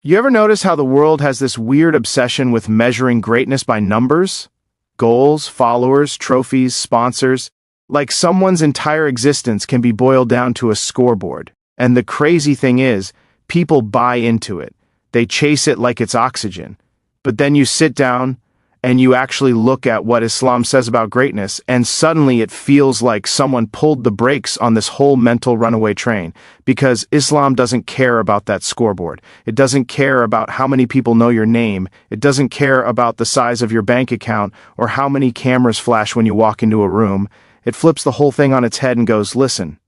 You ever notice how the world has this weird obsession with measuring greatness by numbers? Goals, followers, trophies, sponsors. Like someone's entire existence can be boiled down to a scoreboard. And the crazy thing is, people buy into it. They chase it like it's oxygen. But then you sit down and you actually look at what Islam says about greatness, and suddenly it feels like someone pulled the brakes on this whole mental runaway train, because Islam doesn't care about that scoreboard. It doesn't care about how many people know your name. It doesn't care about the size of your bank account or how many cameras flash when you walk into a room. It flips the whole thing on its head and goes, listen,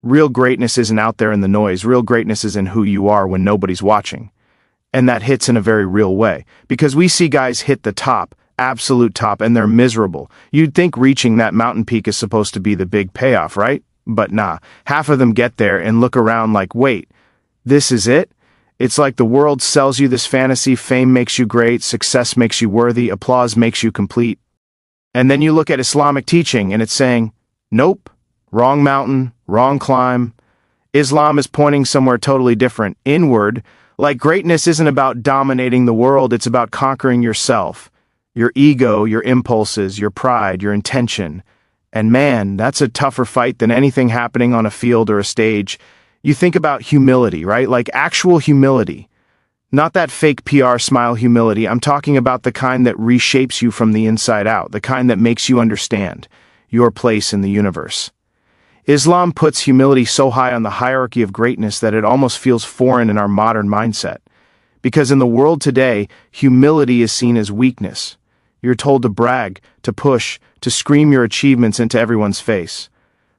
real greatness isn't out there in the noise. Real greatness is in who you are when nobody's watching. And that hits in a very real way, because we see guys hit the top, absolute top, and they're miserable. You'd think reaching that mountain peak is supposed to be the big payoff, right? But nah, half of them get there and look around like, wait, this is it? It's like the world sells you this fantasy: fame makes you great, success makes you worthy, applause makes you complete. And then you look at Islamic teaching and it's saying, nope, wrong mountain, wrong climb. Islam is pointing somewhere totally different, inward. Like greatness isn't about dominating the world, it's about conquering yourself, your ego, your impulses, your pride, your intention. And man, that's a tougher fight than anything happening on a field or a stage. You think about humility, right? Like actual humility. Not that fake PR smile humility. I'm talking about the kind that reshapes you from the inside out, the kind that makes you understand your place in the universe. Islam puts humility so high on the hierarchy of greatness that it almost feels foreign in our modern mindset. Because in the world today, humility is seen as weakness. You're told to brag, to push, to scream your achievements into everyone's face.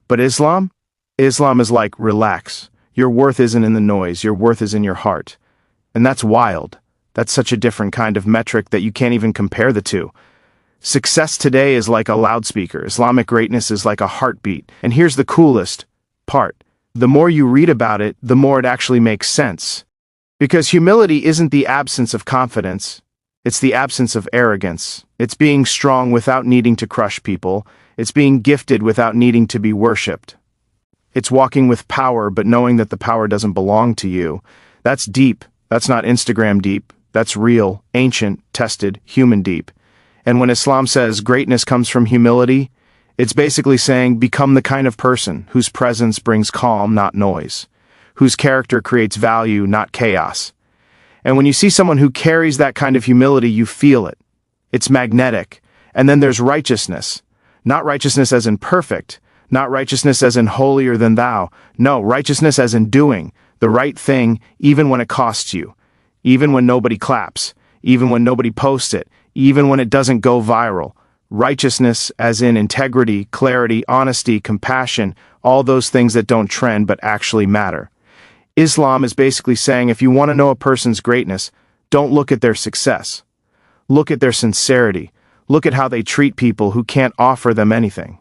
But Islam? Islam is like, relax. Your worth isn't in the noise, your worth is in your heart. And that's wild. That's such a different kind of metric that you can't even compare the two. Success today is like a loudspeaker. Islamic greatness is like a heartbeat. And here's the coolest part. The more you read about it, the more it actually makes sense. Because humility isn't the absence of confidence. It's the absence of arrogance. It's being strong without needing to crush people. It's being gifted without needing to be worshipped. It's walking with power, but knowing that the power doesn't belong to you. That's deep. That's not Instagram deep. That's real, ancient, tested, human deep. And when Islam says greatness comes from humility, it's basically saying become the kind of person whose presence brings calm, not noise, whose character creates value, not chaos. And when you see someone who carries that kind of humility, you feel it. It's magnetic. And then there's righteousness. Not righteousness as in perfect, not righteousness as in holier than thou. No, righteousness as in doing the right thing even when it costs you, even when nobody claps, even when nobody posts it, even when it doesn't go viral. Righteousness as in integrity, clarity, honesty, compassion, all those things that don't trend but actually matter. Islam is basically saying if you want to know a person's greatness, don't look at their success. Look at their sincerity. Look at how they treat people who can't offer them anything.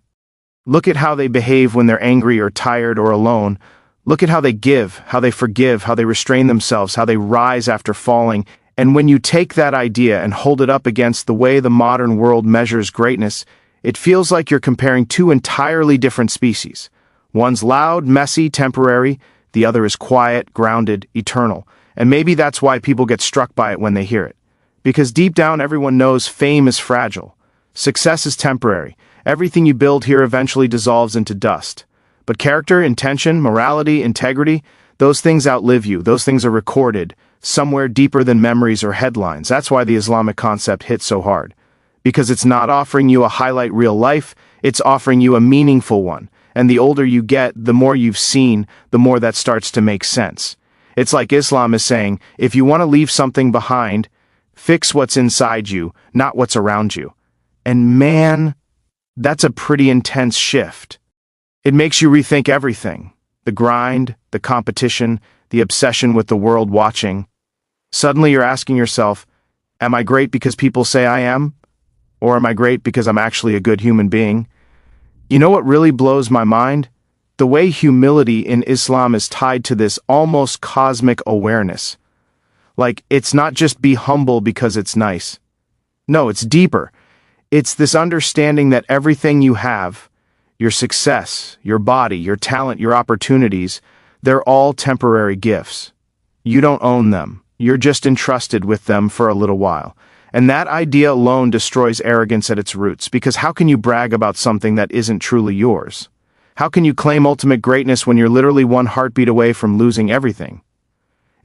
Look at how they behave when they're angry or tired or alone. Look at how they give, how they forgive, how they restrain themselves, how they rise after falling. And when you take that idea and hold it up against the way the modern world measures greatness, it feels like you're comparing two entirely different species. One's loud, messy, temporary. The other is quiet, grounded, eternal. And maybe that's why people get struck by it when they hear it. Because deep down everyone knows fame is fragile. Success is temporary. Everything you build here eventually dissolves into dust. But character, intention, morality, integrity, those things outlive you. Those things are recorded somewhere deeper than memories or headlines. That's why the Islamic concept hits so hard. Because it's not offering you a highlight reel life, it's offering you a meaningful one. And the older you get, the more you've seen, the more that starts to make sense. It's like Islam is saying, if you want to leave something behind, fix what's inside you, not what's around you. And man, that's a pretty intense shift. It makes you rethink everything. The grind, the competition, the obsession with the world watching. Suddenly you're asking yourself, am I great because people say I am? Or am I great because I'm actually a good human being? You know what really blows my mind? The way humility in Islam is tied to this almost cosmic awareness. Like, it's not just be humble because it's nice. No, it's deeper. It's this understanding that everything you have, your success, your body, your talent, your opportunities, they're all temporary gifts. You don't own them. You're just entrusted with them for a little while. And that idea alone destroys arrogance at its roots, because how can you brag about something that isn't truly yours? How can you claim ultimate greatness when you're literally one heartbeat away from losing everything?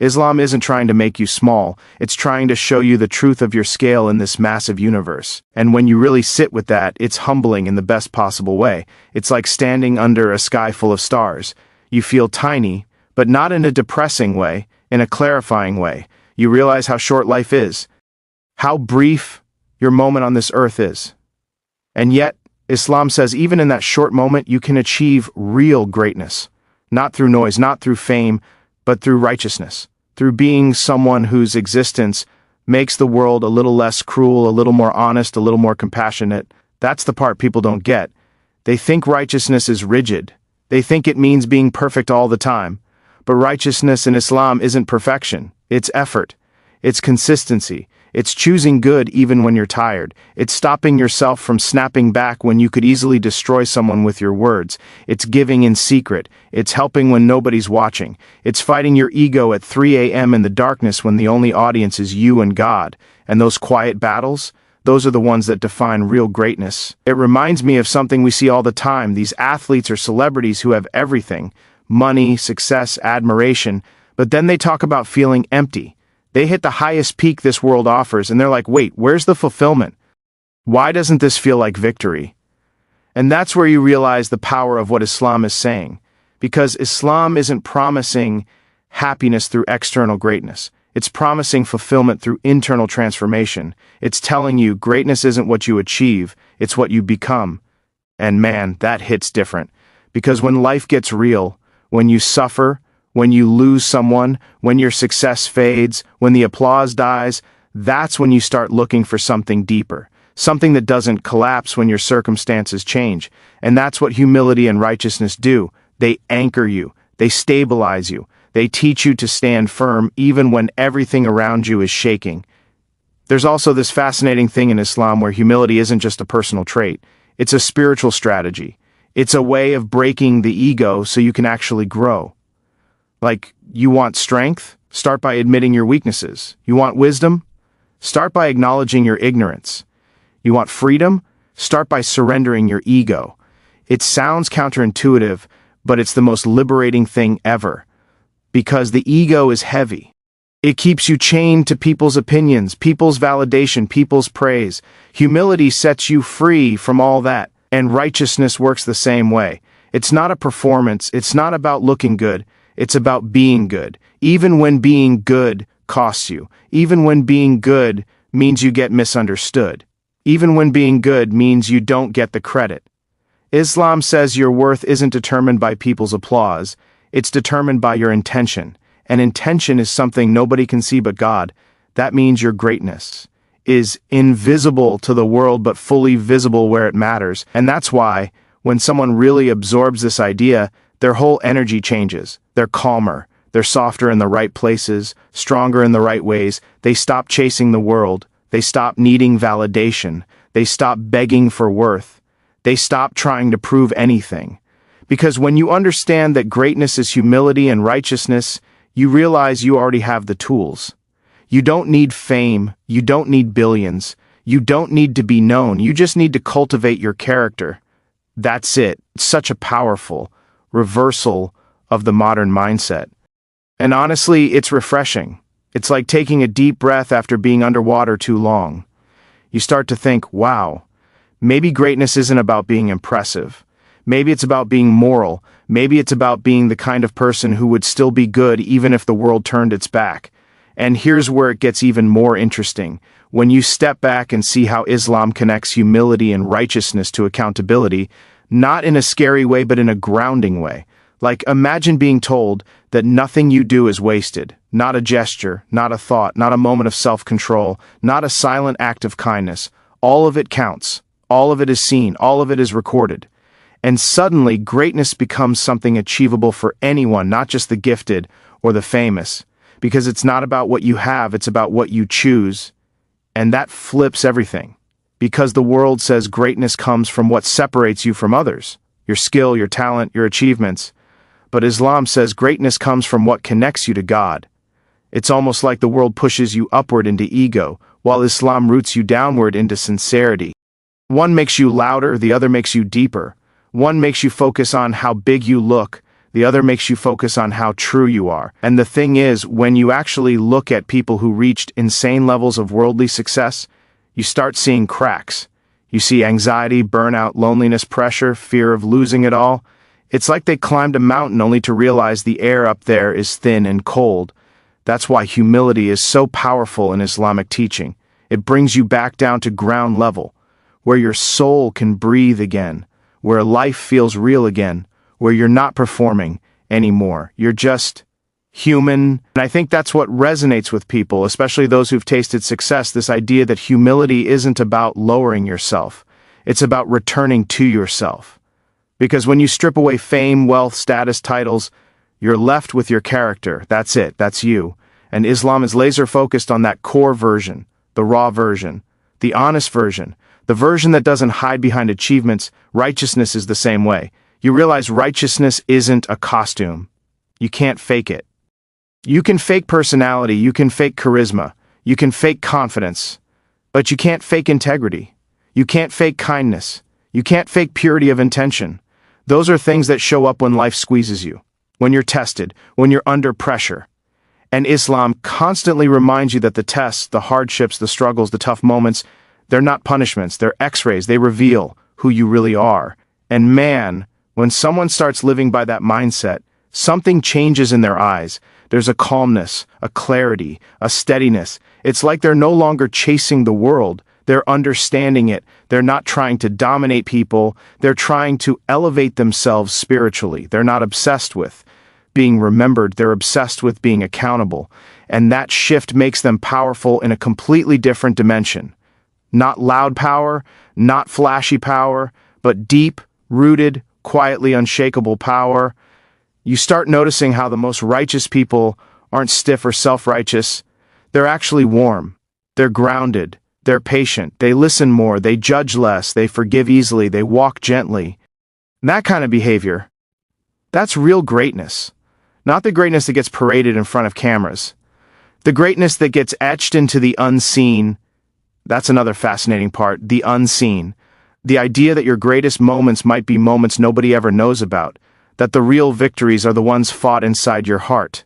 Islam isn't trying to make you small, it's trying to show you the truth of your scale in this massive universe. And when you really sit with that, it's humbling in the best possible way. It's like standing under a sky full of stars. You feel tiny, but not in a depressing way, in a clarifying way. You realize how short life is, how brief your moment on this earth is. And yet, Islam says even in that short moment you can achieve real greatness. Not through noise, not through fame, but through righteousness. Through being someone whose existence makes the world a little less cruel, a little more honest, a little more compassionate. That's the part people don't get. They think righteousness is rigid. They think it means being perfect all the time. But righteousness in Islam isn't perfection. It's effort. It's consistency. It's choosing good even when you're tired. It's stopping yourself from snapping back when you could easily destroy someone with your words. It's giving in secret. It's helping when nobody's watching. It's fighting your ego at 3 a.m. in the darkness when the only audience is you and God. And those quiet battles, those are the ones that define real greatness. It reminds me of something we see all the time. These athletes or celebrities who have everything: money, success, admiration, but then they talk about feeling empty. They hit the highest peak this world offers, and they're like, wait, where's the fulfillment? Why doesn't this feel like victory? And that's where you realize the power of what Islam is saying. Because Islam isn't promising happiness through external greatness. It's promising fulfillment through internal transformation. It's telling you greatness isn't what you achieve, it's what you become. And man, that hits different. Because when life gets real, when you suffer, when you lose someone, when your success fades, when the applause dies, that's when you start looking for something deeper, something that doesn't collapse when your circumstances change. And that's what humility and righteousness do. They anchor you, they stabilize you, they teach you to stand firm even when everything around you is shaking. There's also this fascinating thing in Islam where humility isn't just a personal trait, it's a spiritual strategy. It's a way of breaking the ego so you can actually grow. Like, you want strength? Start by admitting your weaknesses. You want wisdom? Start by acknowledging your ignorance. You want freedom? Start by surrendering your ego. It sounds counterintuitive, but it's the most liberating thing ever. Because the ego is heavy. It keeps you chained to people's opinions, people's validation, people's praise. Humility sets you free from all that, and righteousness works the same way. It's not a performance, it's not about looking good. It's about being good, even when being good costs you, even when being good means you get misunderstood, even when being good means you don't get the credit. Islam says your worth isn't determined by people's applause, it's determined by your intention, and intention is something nobody can see but God. That means your greatness is invisible to the world but fully visible where it matters, and that's why, when someone really absorbs this idea, their whole energy changes. They're calmer, they're softer in the right places, stronger in the right ways. They stop chasing the world, they stop needing validation, they stop begging for worth, they stop trying to prove anything. Because when you understand that greatness is humility and righteousness, you realize you already have the tools. You don't need fame, you don't need billions, you don't need to be known, you just need to cultivate your character. That's it. It's such a powerful reversal of the modern mindset. And honestly, it's refreshing. It's like taking a deep breath after being underwater too long. You start to think, wow, maybe greatness isn't about being impressive. Maybe it's about being moral. Maybe it's about being the kind of person who would still be good even if the world turned its back. And here's where it gets even more interesting. When you step back and see how Islam connects humility and righteousness to accountability, not in a scary way but in a grounding way. Like, imagine being told that nothing you do is wasted. Not a gesture, not a thought, not a moment of self-control, not a silent act of kindness. All of it counts. All of it is seen. All of it is recorded. And suddenly, greatness becomes something achievable for anyone, not just the gifted or the famous. Because it's not about what you have, it's about what you choose. And that flips everything. Because the world says greatness comes from what separates you from others. Your skill, your talent, your achievements. But Islam says greatness comes from what connects you to God. It's almost like the world pushes you upward into ego, while Islam roots you downward into sincerity. One makes you louder, the other makes you deeper. One makes you focus on how big you look, the other makes you focus on how true you are. And the thing is, when you actually look at people who reached insane levels of worldly success, you start seeing cracks. You see anxiety, burnout, loneliness, pressure, fear of losing it all. It's like they climbed a mountain only to realize the air up there is thin and cold. That's why humility is so powerful in Islamic teaching. It brings you back down to ground level, where your soul can breathe again, where life feels real again, where you're not performing anymore. You're just human. And I think that's what resonates with people, especially those who've tasted success, this idea that humility isn't about lowering yourself. It's about returning to yourself. Because when you strip away fame, wealth, status, titles, you're left with your character. That's it. That's you. And Islam is laser focused on that core version, the raw version, the honest version, the version that doesn't hide behind achievements. Righteousness is the same way. You realize righteousness isn't a costume. You can't fake it. You can fake personality, you can fake charisma, you can fake confidence, but you can't fake integrity. You can't fake kindness. You can't fake purity of intention. Those are things that show up when life squeezes you, when you're tested, when you're under pressure. And Islam constantly reminds you that the tests, the hardships, the struggles, the tough moments, they're not punishments, they're x-rays. They reveal who you really are. And man, when someone starts living by that mindset, something changes in their eyes. There's a calmness, a clarity, a steadiness. It's like they're no longer chasing the world. They're understanding it. They're not trying to dominate people. They're trying to elevate themselves spiritually. They're not obsessed with being remembered. They're obsessed with being accountable. And that shift makes them powerful in a completely different dimension. Not loud power, not flashy power, but deep, rooted, quietly unshakable power. You start noticing how the most righteous people aren't stiff or self-righteous. They're actually warm. They're grounded. They're patient. They listen more. They judge less. They forgive easily. They walk gently. That kind of behavior, that's real greatness. Not the greatness that gets paraded in front of cameras. The greatness that gets etched into the unseen. That's another fascinating part, the unseen. The idea that your greatest moments might be moments nobody ever knows about, that the real victories are the ones fought inside your heart.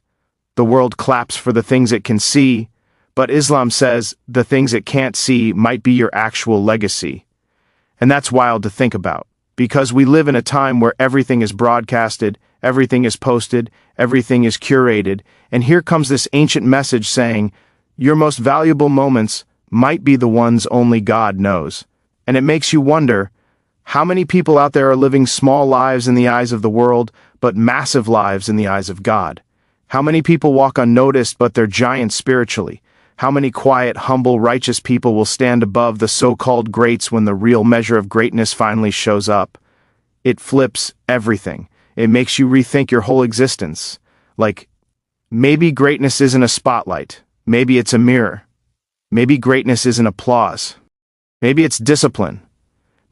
The world claps for the things it can see, but Islam says the things it can't see might be your actual legacy. And that's wild to think about, because we live in a time where everything is broadcasted, everything is posted, everything is curated, and here comes this ancient message saying, your most valuable moments might be the ones only God knows. And it makes you wonder, how many people out there are living small lives in the eyes of the world, but massive lives in the eyes of God? How many people walk unnoticed, but they're giants spiritually? How many quiet, humble, righteous people will stand above the so-called greats when the real measure of greatness finally shows up? It flips everything. It makes you rethink your whole existence. Like, maybe greatness isn't a spotlight. Maybe it's a mirror. Maybe greatness isn't applause. Maybe it's discipline.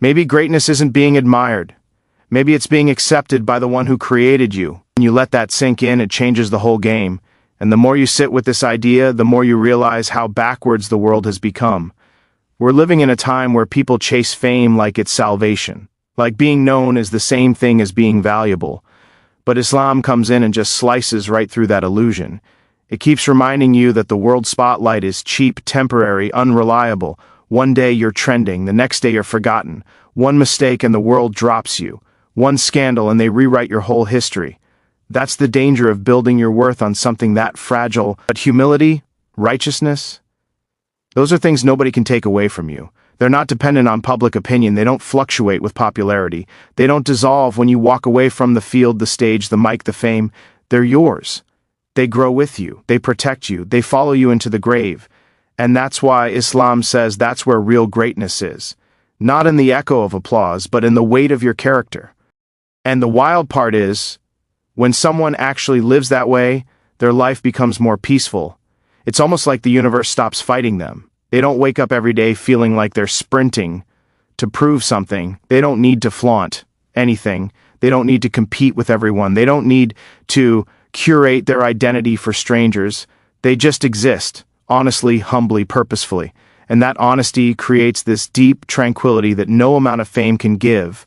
Maybe greatness isn't being admired. Maybe it's being accepted by the one who created you. When you let that sink in, it changes the whole game. And the more you sit with this idea, the more you realize how backwards the world has become. We're living in a time where people chase fame like it's salvation. Like being known is the same thing as being valuable. But Islam comes in and just slices right through that illusion. It keeps reminding you that the world spotlight is cheap, temporary, unreliable. One day you're trending, the next day you're forgotten. One mistake and the world drops you. One scandal and they rewrite your whole history. That's the danger of building your worth on something that fragile. But humility, righteousness, those are things nobody can take away from you. They're not dependent on public opinion. They don't fluctuate with popularity. They don't dissolve when you walk away from the field, the stage, the mic, the fame. They're yours. They grow with you. They protect you. They follow you into the grave. And that's why Islam says that's where real greatness is. Not in the echo of applause, but in the weight of your character. And the wild part is, when someone actually lives that way, their life becomes more peaceful. It's almost like the universe stops fighting them. They don't wake up every day feeling like they're sprinting to prove something. They don't need to flaunt anything. They don't need to compete with everyone. They don't need to curate their identity for strangers. They just exist, honestly, humbly, purposefully. And that honesty creates this deep tranquility that no amount of fame can give.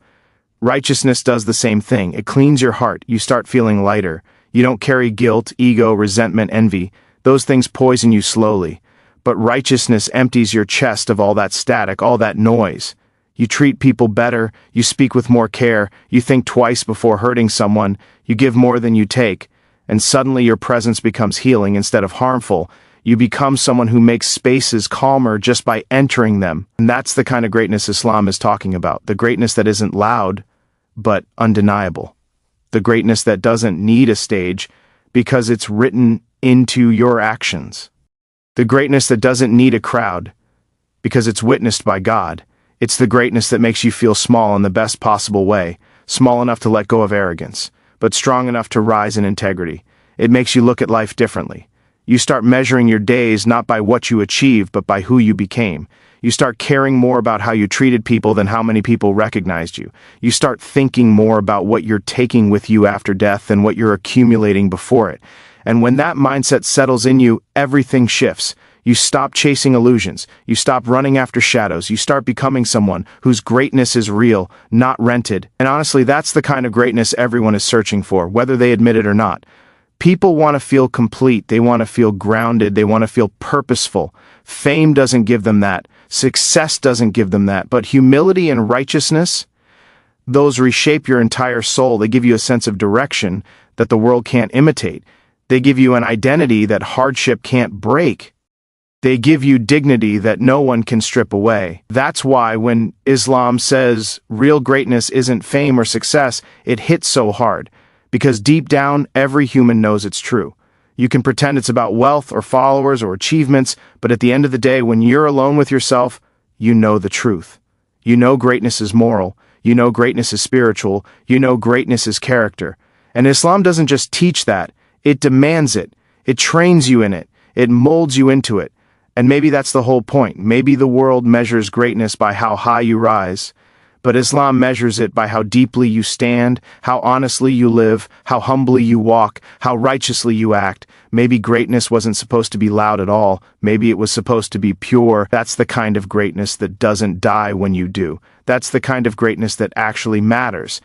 Righteousness does the same thing. It cleans your heart. You start feeling lighter. You don't carry guilt, ego, resentment, envy. Those things poison you slowly. But righteousness empties your chest of all that static, all that noise. You treat people better, you speak with more care, you think twice before hurting someone, you give more than you take, and suddenly your presence becomes healing instead of harmful. You become someone who makes spaces calmer just by entering them. And that's the kind of greatness Islam is talking about. The greatness that isn't loud, but undeniable. The greatness that doesn't need a stage because it's written into your actions. The greatness that doesn't need a crowd because it's witnessed by God. It's the greatness that makes you feel small in the best possible way, small enough to let go of arrogance, but strong enough to rise in integrity. It makes you look at life differently. You start measuring your days not by what you achieved, but by who you became. You start caring more about how you treated people than how many people recognized you. You start thinking more about what you're taking with you after death than what you're accumulating before it. And when that mindset settles in you, everything shifts. You stop chasing illusions. You stop running after shadows. You start becoming someone whose greatness is real, not rented. And honestly, that's the kind of greatness everyone is searching for, whether they admit it or not. People want to feel complete. They want to feel grounded. They want to feel purposeful. Fame doesn't give them that. Success doesn't give them that. But humility and righteousness, those reshape your entire soul. They give you a sense of direction that the world can't imitate. They give you an identity that hardship can't break. They give you dignity that no one can strip away. That's why when Islam says real greatness isn't fame or success, it hits so hard. Because deep down, every human knows it's true. You can pretend it's about wealth or followers or achievements, but at the end of the day, when you're alone with yourself, you know the truth. You know greatness is moral. You know greatness is spiritual. You know greatness is character. And Islam doesn't just teach that. It demands it. It trains you in it. It molds you into it. And maybe that's the whole point. Maybe the world measures greatness by how high you rise, but Islam measures it by how deeply you stand, how honestly you live, how humbly you walk, how righteously you act. Maybe greatness wasn't supposed to be loud at all. Maybe it was supposed to be pure. That's the kind of greatness that doesn't die when you do. That's the kind of greatness that actually matters.